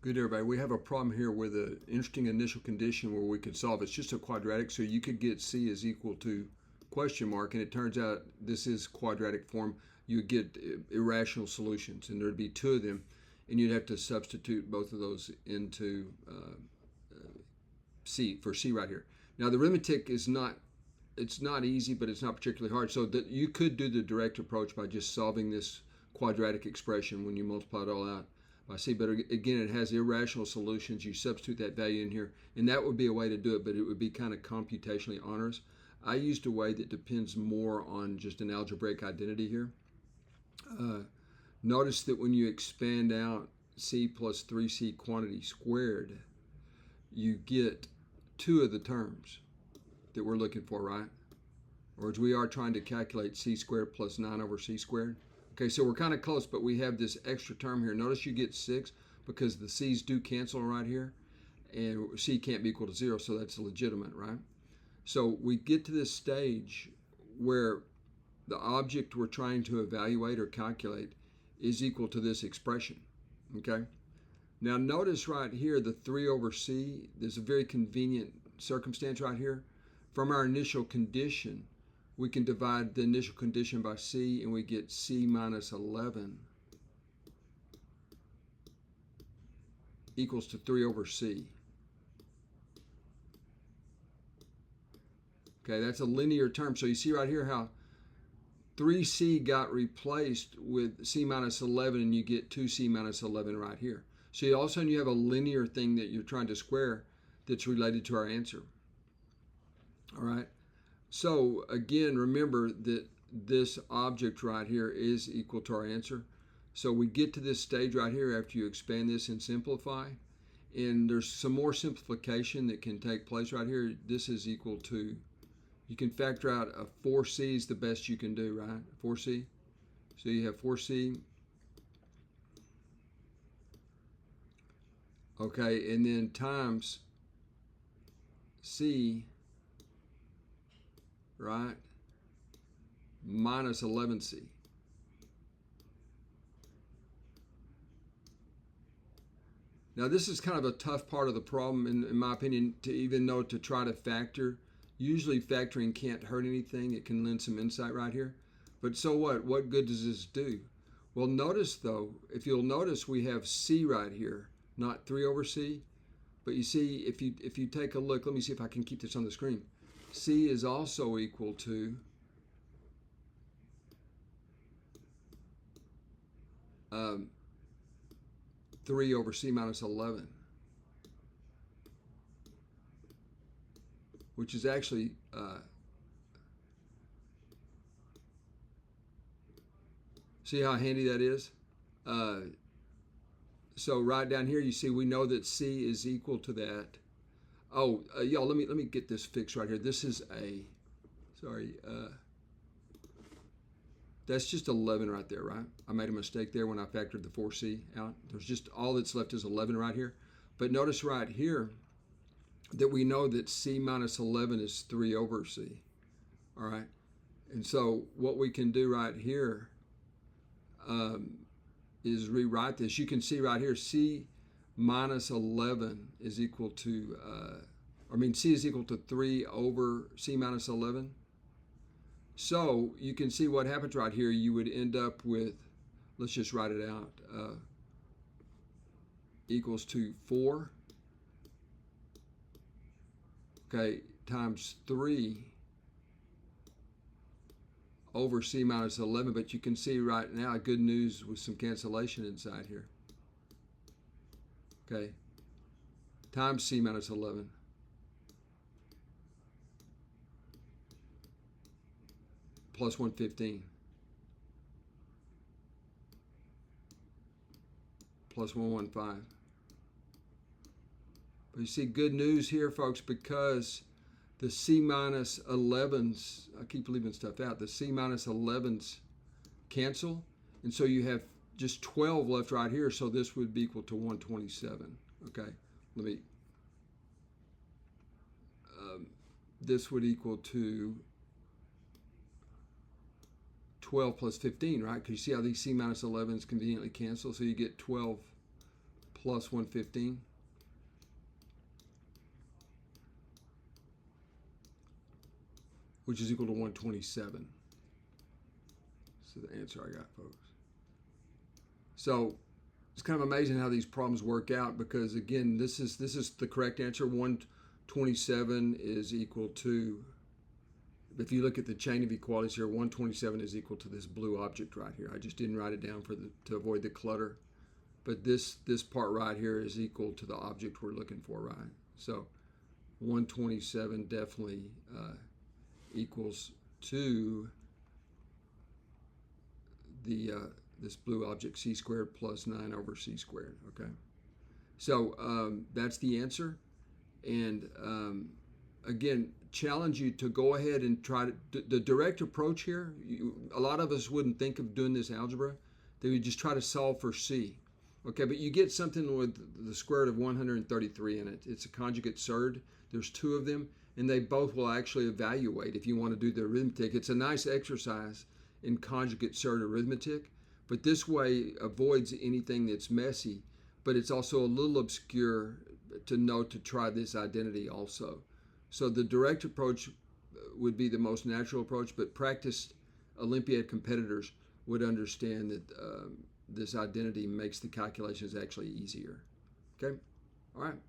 Good, everybody. We have a problem here with an interesting initial condition where we could solve. It's just a quadratic, so you could get C is equal to question mark, and it turns out this is quadratic form. You would get irrational solutions, and there'd be two of them, and you'd have to substitute both of those into C for C right here. Now, the arithmetic is it's not easy, but it's not particularly hard. So that you could do the direct approach by just solving this quadratic expression when you multiply it all out by C. But again, it has irrational solutions. You substitute that value in here, and that would be a way to do it, but it would be kind of computationally onerous. I used a way that depends more on just an algebraic identity here. Notice that when you expand out C plus 3C quantity squared, you get two of the terms that we're looking for, right? Or as we are trying to calculate C squared plus 9 over C squared. Okay, so we're kind of close, but we have this extra term here. Notice you get 6 because the C's do cancel right here, and C can't be equal to 0, so that's legitimate, right? So we get to this stage where the object we're trying to evaluate or calculate is equal to this expression, okay? Now notice right here the 3 over C, there's a very convenient circumstance right here. From our initial condition, we can divide the initial condition by C, and we get C minus 11 equals to 3 over C. Okay, that's a linear term. So you see right here how 3C got replaced with C minus 11, and you get 2C minus 11 right here. So all of a sudden you have a linear thing that you're trying to square that's related to our answer. All right. So again, remember that this object right here is equal to our answer. So we get to this stage right here after you expand this and simplify. And there's some more simplification that can take place right here. This is equal to, you can factor out a 4C is the best you can do, right? 4C. So you have 4C. Okay, and then times C, right, minus 11C. Now this is kind of a tough part of the problem in my opinion to even know to try to factor. Usually factoring can't hurt anything. It can lend some insight right here. But so what? What good does this do? Well, notice though, if you'll notice we have C right here, not 3 over C. But you see, if you take a look, let me see if I can keep this on the screen. C is also equal to 3 over C minus 11, which is actually see how handy that is? So right down here, you see we know that C is equal to that. Oh, y'all, let me get this fixed right here. This is that's just 11 right there, right? I made a mistake there when I factored the 4C out. There's just, all that's left is 11 right here. But notice right here that we know that C minus 11 is 3 over C, all right? And so what we can do right here is rewrite this. You can see right here, C minus 11 is equal to, C is equal to 3 over C minus 11. So you can see what happens right here. You would end up with, let's just write it out, equals to 4, okay, times 3 over C minus 11. But you can see right now, good news with some cancellation inside here. Okay, times C minus 11 plus 115 plus 115. But you see good news here, folks, because the C minus 11s, I keep leaving stuff out, the C minus 11s cancel, and so you have just 12 left right here, so this would be equal to 127. Okay, let me, this would equal to 12 plus 15, right? Because you see how these C minus 11s conveniently cancel, so you get 12 plus 115. Which is equal to 127. So the answer I got, folks. So it's kind of amazing how these problems work out, because again, this is the correct answer. 127 is equal to, if you look at the chain of equalities here, 127 is equal to this blue object right here. I just didn't write it down to avoid the clutter. But this part right here is equal to the object we're looking for, right? So 127 definitely equals to the this blue object, c squared plus 9 over c squared. Okay, so that's the answer. And again, challenge you to go ahead and try to the direct approach here. A lot of us wouldn't think of doing this algebra. They would just try to solve for c. Okay, but you get something with the square root of 133 in it. It's a conjugate surd. There's 2 of them, and they both will actually evaluate if you want to do the arithmetic. It's a nice exercise in conjugate surd arithmetic, but this way avoids anything that's messy, but it's also a little obscure to know to try this identity also. So the direct approach would be the most natural approach, but practiced Olympiad competitors would understand that this identity makes the calculations actually easier. Okay? All right.